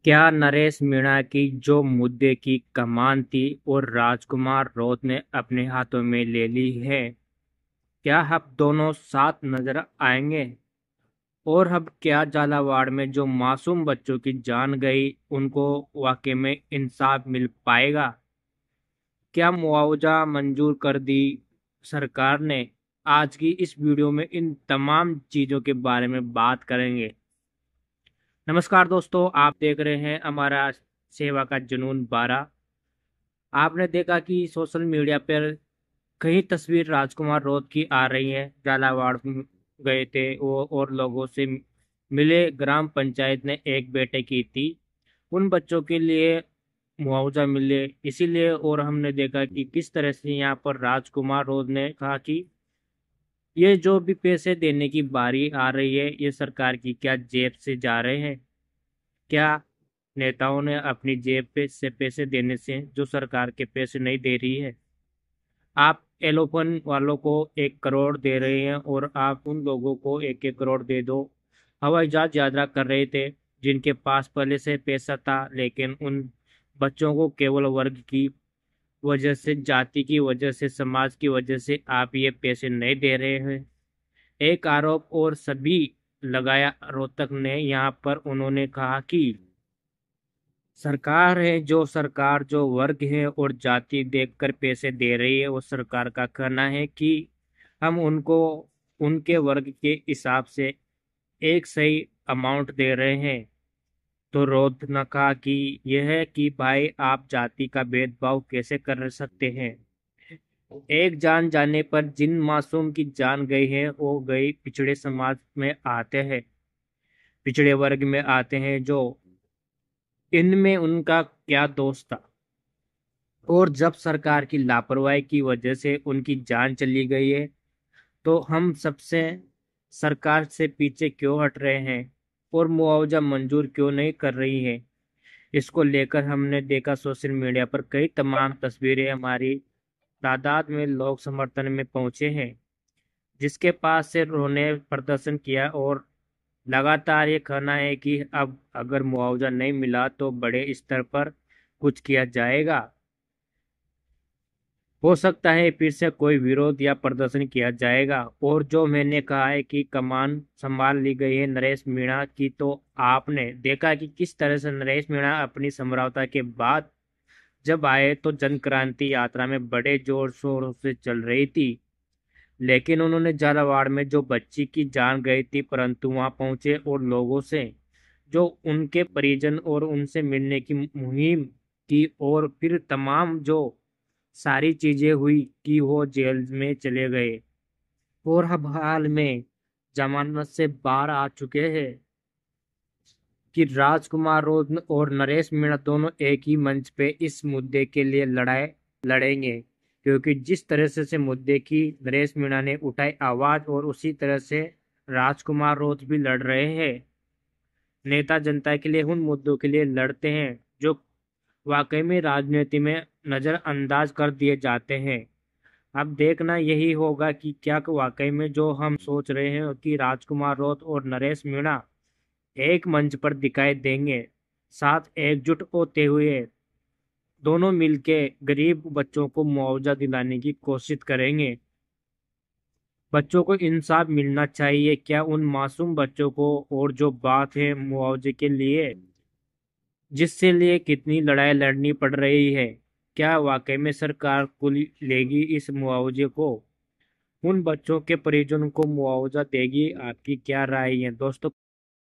क्या नरेश मीणा की जो मुद्दे की कमान थी और राजकुमार रौत ने अपने हाथों में ले ली है? क्या अब दोनों साथ नजर आएंगे? और अब क्या झालावाड़ में जो मासूम बच्चों की जान गई उनको वाकई में इंसाफ मिल पाएगा? क्या मुआवजा मंजूर कर दी सरकार ने? आज की इस वीडियो में इन तमाम चीजों के बारे में बात करेंगे। नमस्कार दोस्तों, आप देख रहे हैं हमारा सेवा का जुनून 12। आपने देखा कि सोशल मीडिया पर कई तस्वीर राजकुमार रौत की आ रही है। झालावाड़ गए थे वो और लोगों से मिले। ग्राम पंचायत ने एक बैठक की थी उन बच्चों के लिए मुआवजा मिले इसीलिए। और हमने देखा कि किस तरह से यहाँ पर राजकुमार रौत ने कहा कि ये जो भी पैसे देने की बारी आ रही है ये सरकार की क्या जेब से जा रहे हैं? क्या नेताओं ने अपनी जेब पे से पैसे देने से जो सरकार के पैसे नहीं दे रही है? आप एलोपन वालों को 1 करोड़ दे रहे हैं और आप उन लोगों को 1-1 करोड़ दे दो। हवाई जहाज यात्रा कर रहे थे जिनके पास पहले से पैसा था, लेकिन उन बच्चों को केवल वर्ग की वजह से, जाति की वजह से, समाज की वजह से आप ये पैसे नहीं दे रहे हैं। एक आरोप और सभी लगाया रोहतक ने। यहाँ पर उन्होंने कहा कि सरकार है जो सरकार जो वर्ग है और जाति देखकर पैसे दे रही है, वो सरकार का कहना है कि हम उनको उनके वर्ग के हिसाब से एक सही अमाउंट दे रहे हैं। तो रोहत ने कहा कि यह है कि भाई आप जाति का भेदभाव कैसे कर सकते हैं? एक जान जाने पर जिन मासूम की जान गई है वो गई पिछड़े समाज में आते हैं, पिछड़े वर्ग में आते हैं। जो इनमें उनका क्या दोष था? और जब सरकार की लापरवाही की वजह से उनकी जान चली गई है तो हम सबसे सरकार से पीछे क्यों हट रहे हैं और मुआवजा मंजूर क्यों नहीं कर रही है? इसको लेकर हमने देखा सोशल मीडिया पर कई तमाम तस्वीरें, हमारी तादाद में लोग समर्थन में पहुंचे हैं जिसके पास से उन्होंने प्रदर्शन किया। और लगातार ये कहना है कि अब अगर मुआवजा नहीं मिला तो बड़े स्तर पर कुछ किया जाएगा। हो सकता है फिर से कोई विरोध या प्रदर्शन किया जाएगा। और जो मैंने कहा है कि कमान संभाल ली गई है नरेश मीणा की, तो आपने देखा कि किस तरह से नरेश मीणा अपनी समझौता के बाद जब आए तो जन क्रांति यात्रा में बड़े जोर शोर से चल रही थी। लेकिन उन्होंने झालावाड़ में जो बच्ची की जान गई थी, परंतु वहां पहुंचे और लोगों से जो उनके परिजन और उनसे मिलने की मुहिम की, और फिर तमाम जो सारी चीजें हुई कि वो जेल में चले गए और अब हाल में जमानत से बाहर आ चुके हैं। कि राजकुमार रोशन और नरेश मीणा दोनों एक ही मंच पे इस मुद्दे के लिए लड़ाई लड़ेंगे, क्योंकि जिस तरह से मुद्दे की नरेश मीणा ने उठाई आवाज, और उसी तरह से राजकुमार रोज भी लड़ रहे हैं। नेता जनता के लिए उन मुद्दों के लिए लड़ते हैं जो वाकई में राजनीति में नजरअंदाज कर दिए जाते हैं। अब देखना यही होगा कि क्या वाकई में जो हम सोच रहे हैं कि राजकुमार रौत और नरेश मीणा एक मंच पर दिखाई देंगे, साथ एकजुट होते हुए दोनों मिलके गरीब बच्चों को मुआवजा दिलाने की कोशिश करेंगे। बच्चों को इंसाफ मिलना चाहिए। क्या उन मासूम बच्चों को, और जो बात है मुआवजे के लिए जिससे लिए कितनी लड़ाई लड़नी पड़ रही है, क्या वाकई में सरकार कुल लेगी इस मुआवजे को? उन बच्चों के परिजनों को मुआवजा देगी? आपकी क्या राय है दोस्तों?